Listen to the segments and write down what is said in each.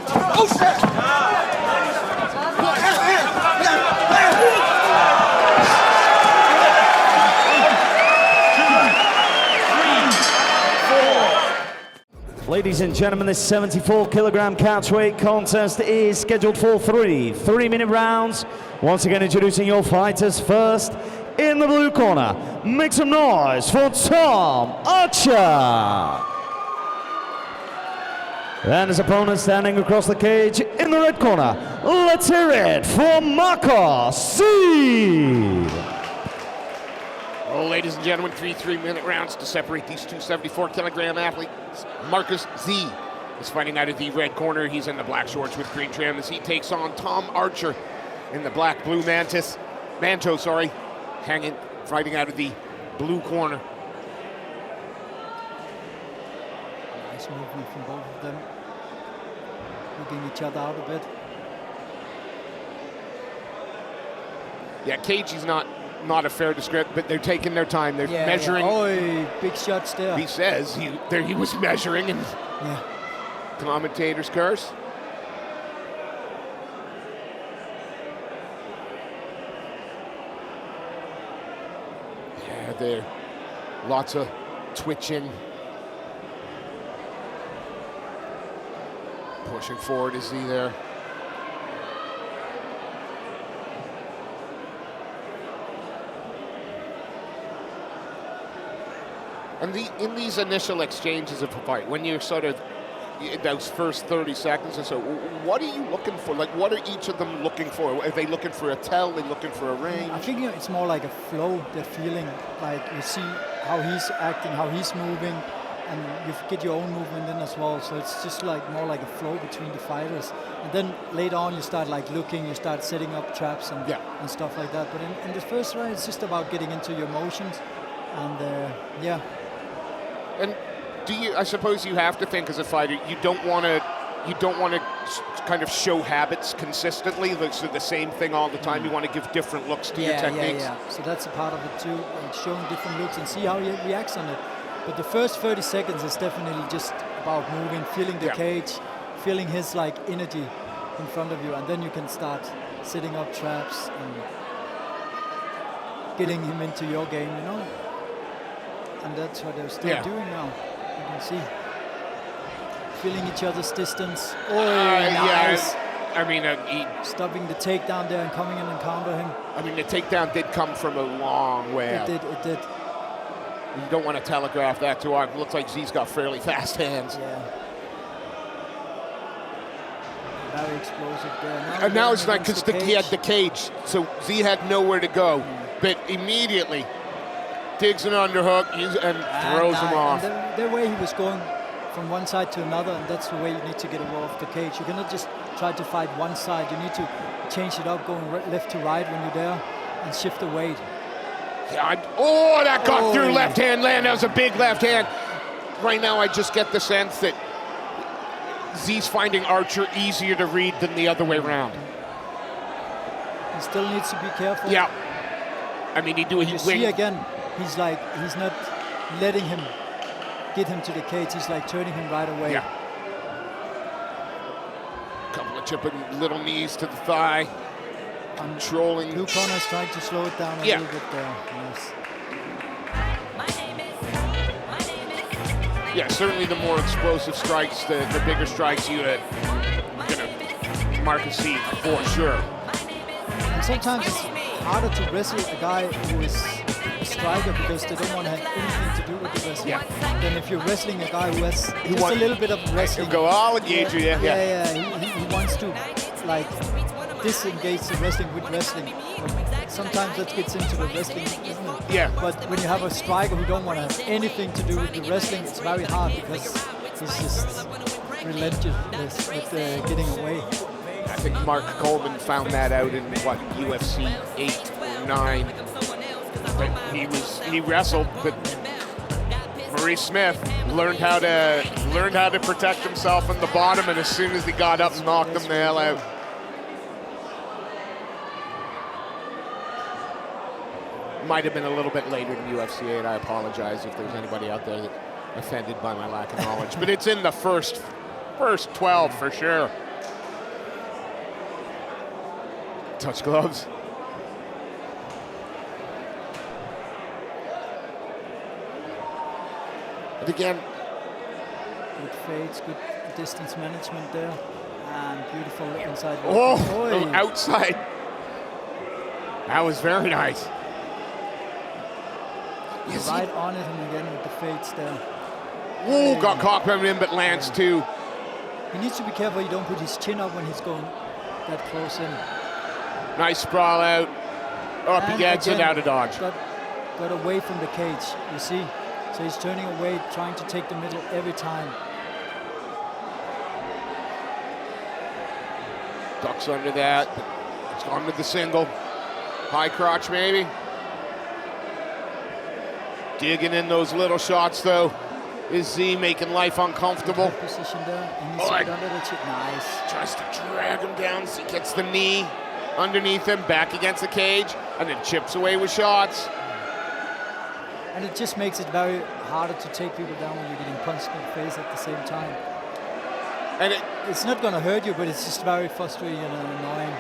Oh, shit! Ladies and gentlemen, this 74-kilogram catchweight contest is scheduled for three-minute rounds. Once again, introducing your fighters. First, in the blue corner, make some noise for Tom Archer. And his opponent standing across the cage in the red corner, let's hear it for Marcos C. Well, ladies and gentlemen, three-minute rounds to separate these two 74-kilogram athletes. Marcos Nzee is fighting out of the red corner. He's in the black shorts with green trim as he takes on Tom Archer in the black-blue manto, fighting out of the blue corner. Nice movement from both of them, looking each other out a bit. Yeah, Cagey's not a fair description, but they're taking their time. They're measuring. Yeah. Oh, big shots there. He says he was measuring, and commentators curse. Yeah, there. Lots of twitching. Pushing forward, is he there? And in these initial exchanges of a fight, when you're sort of those first 30 seconds or so, what are you looking for? Like, what are each of them looking for? Are they looking for a tell? Are they looking for a range? I think it's more like a flow, the feeling. Like, you see how he's acting, how he's moving, and you get your own movement in as well. So it's just like more like a flow between the fighters. And then later on, you start like looking, you start setting up traps and stuff like that. But in the first round, it's just about getting into your motions, and And I suppose you have to think as a fighter, you don't want to kind of show habits consistently, so the same thing all the time. You want to give different looks to your techniques. Yeah. So that's a part of it too, like showing different looks and see how he reacts on it. But the first 30 seconds is definitely just about moving, feeling the cage, feeling his like energy in front of you, and then you can start setting up traps and getting him into your game, you know. And that's what they're still doing now. You can see. Feeling each other's distance. Oh, nice. I mean, stopping the takedown there and coming in and counter him. I mean, the takedown did come from a long way out. It did. You don't want to telegraph that too hard. It looks like Zee's got fairly fast hands. Yeah. Very explosive there. And now it's like, because he had the cage, so Nzee had nowhere to go. But immediately, digs an underhook and throws him off. And the way he was going from one side to another, and that's the way you need to get off the cage. You cannot just try to fight one side. You need to change it up, going left to right when you're there, and shift the weight. Yeah, that got through left hand land. That was a big left hand. Right now, I just get the sense that Zee's finding Archer easier to read than the other way around. He still needs to be careful. Yeah. I mean, you see again, he's not letting him get him to the cage. He's like turning him right away. Yeah. Couple of chipping little knees to the thigh. Controlling. Blue corner's trying to slow it down a little bit there. Yes. Yeah, certainly the more explosive strikes, the bigger strikes you had, Marcos C for sure. And sometimes it's harder to wrestle a guy who is a striker because they don't want to have anything to do with the wrestling. Yeah. Then if you're wrestling a guy who has just a little bit of wrestling. He'll go all engage you, Yeah, he wants to like disengage the wrestling with wrestling. But sometimes that gets into the wrestling, isn't it? Yeah. But when you have a striker who don't want to have anything to do with the wrestling, it's very hard because he's just relentless with getting away. I think Mark Coleman found that out in UFC 8 or 9. But he wrestled, but Maurice Smith learned how to protect himself in the bottom, and as soon as he got up and knocked him the hell out. Might have been a little bit later than UFC 8. I apologize if there's anybody out there that's offended by my lack of knowledge. But it's in the first 12 for sure. Touch gloves. And again, good fades, good distance management there, and beautiful inside. Oh, outside. That was very nice. Right on it, and again with the fades there. Oh, got caught coming in, but lands too. He needs to be careful he don't put his chin up when he's going that close in. Nice sprawl out. Up he gets it, out of dodge. Got away from the cage, you see? So he's turning away, trying to take the middle every time. Ducks under that. It's gone with the single. High crotch maybe. Digging in those little shots though. Is Nzee making life uncomfortable? Good position there. And he's under the chin. Nice. Tries to drag him down so he gets the knee underneath him, back against the cage, and then chips away with shots. And it just makes it very harder to take people down when you're getting punched in the face at the same time. And it's not going to hurt you, but it's just very frustrating and annoying.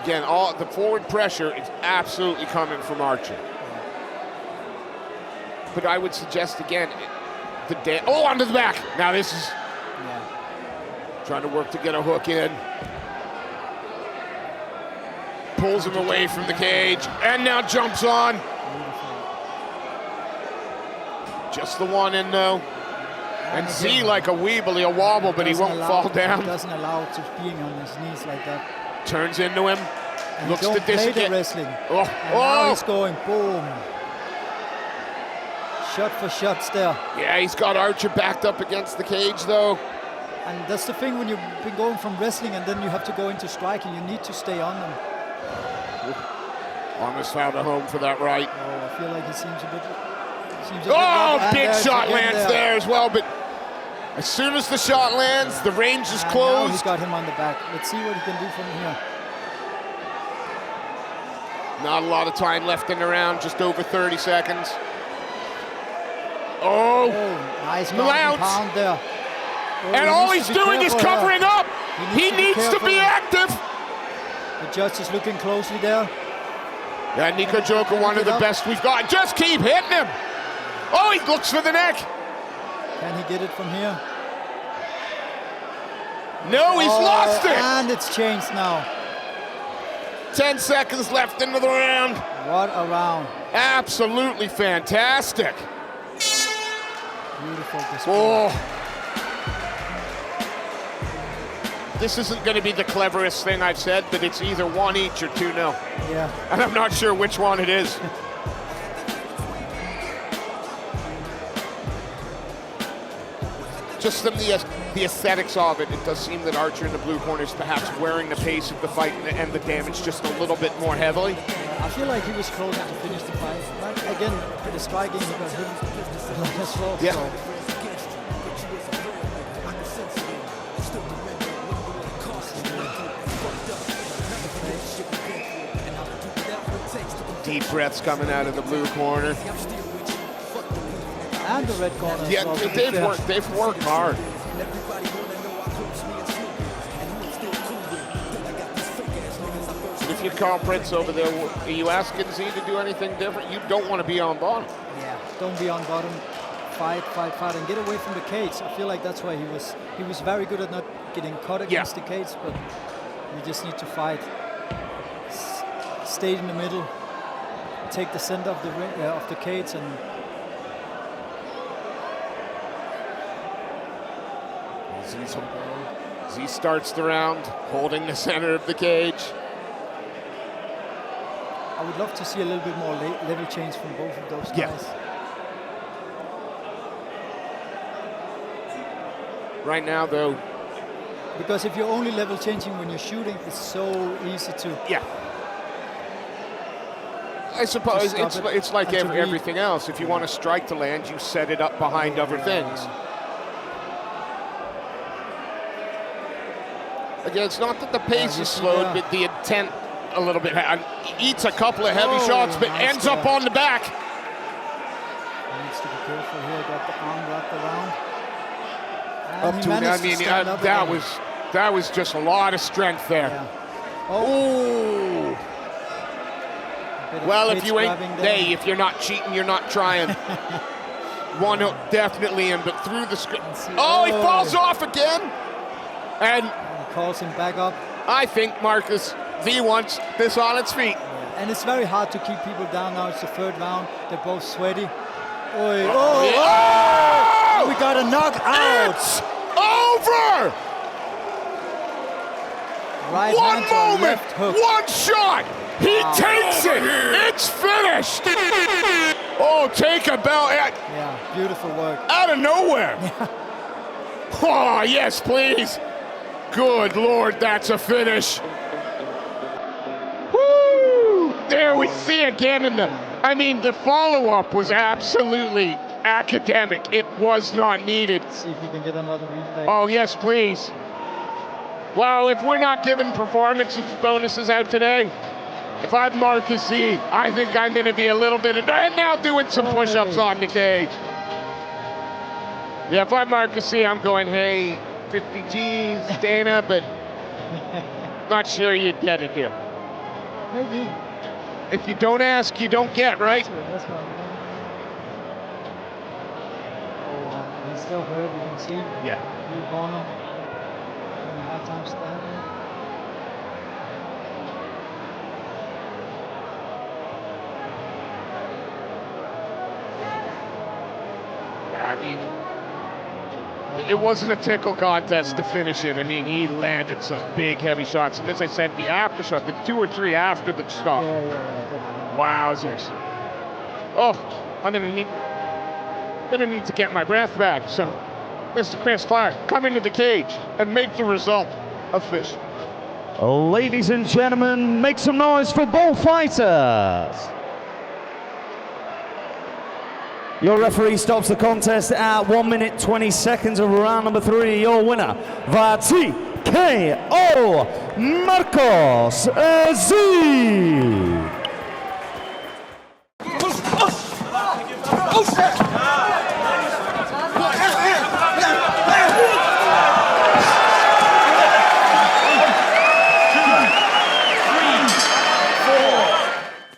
Again, all the forward pressure is absolutely coming from Archer. But I would suggest again, onto the back. Now this is trying to work to get a hook in. Pulls him away from the cage, and now jumps on. Just the one in though. And Nzee like a weebly, a wobble, but he won't fall down. He doesn't allow it to being on his knees like that. Turns into him. And looks to this again. Wrestling. Now he's going boom. Shot for shots there. Yeah, he's got Archer backed up against the cage though. And that's the thing when you've been going from wrestling and then you have to go into striking, you need to stay on them. Almost found a home for that right. Oh, I feel like he seems a bit. Big shot lands there as well, but as soon as the shot lands, the range is closed. Now he's got him on the back. Let's see what he can do from here. Not a lot of time left in the round, just over 30 seconds. Oh, nice pound there. And all he's doing is covering up. He needs to be active. The judge is looking closely there. Yeah, Nico Joker, one of the best we've got. Just keep hitting him. Oh, he looks for the neck. Can he get it from here? No, he's lost it. And it's changed now. 10 seconds left into the round. What a round. Absolutely fantastic. Beautiful display. This isn't going to be the cleverest thing I've said, but it's either 1 each or 2-0. Yeah. And I'm not sure which one it is. Just the aesthetics of it, it does seem that Archer in the blue corner is perhaps wearing the pace of the fight and the damage just a little bit more heavily. I feel like he was closer to finish the fight. But again, with the striking, he got him as well. Yeah. So. Deep breaths coming out of the blue corner. And the red corner. Yeah, well, they've worked hard. If you're Carl Prince over there, are you asking Nzee to do anything different? You don't want to be on bottom. Yeah, don't be on bottom. Fight, and get away from the cage. I feel like that's why he was very good at not getting caught against the cage, but you just need to fight. Stay in the middle. Take the center of the cage and. Nzee starts the round, holding the center of the cage. I would love to see a little bit more level change from both of those guys. Yeah. Right now, though. Because if you're only level changing when you're shooting, it's so easy to. Yeah. I suppose it's like everything else. If you want a strike to land, you set it up behind other things. Again, it's not that the pace is slowed, but the intent a little bit. Eats a couple of heavy shots, but ends up on the back. He needs to be careful here. Got the arm wrapped around. And he managed to stand up again. that was just a lot of strength there. Yeah. Oh. Well, if you ain't, hey, if you're not cheating, you're not trying. One definitely in, but through the screen. Oh, he falls off again. And he calls him back up. I think Marcus Nzee wants this on its feet. Yeah. And it's very hard to keep people down now. It's the third round. They're both sweaty. Oh! We got a knockout. It's over. Right one hand to moment, left hook. one shot. He takes it. It's finished. Oh, take a bell. Yeah, beautiful work. Out of nowhere. Oh, yes, please. Good Lord, that's a finish. Woo! There we see again the follow-up was absolutely academic. It was not needed. Let's see if you can get another replay. Oh, yes, please. Well, if we're not giving performance bonuses out today, if I'm Marcus Nzee, I think I'm going to be a little bit and now doing some push-ups on the cage. Yeah, if I'm Marcus Nzee, I'm going, hey, 50 G's, Dana, but not sure you'd get it here. Maybe. If you don't ask, you don't get, right? That's right. Oh, he's still hurt, you can see. Yeah. Blue corner. Hard time standing. I mean, it wasn't a tickle contest to finish it. I mean, he landed some big, heavy shots. And as I said, the aftershock, the 2 or 3 after the stop. Yeah. Wowzers. Oh, I'm gonna need to get my breath back. So, Mr. Chris Clark, come into the cage and make the result official. Ladies and gentlemen, make some noise for both fighters. Your referee stops the contest at 1 minute 20 seconds of round number 3. Your winner via TKO, Marcus Nzee.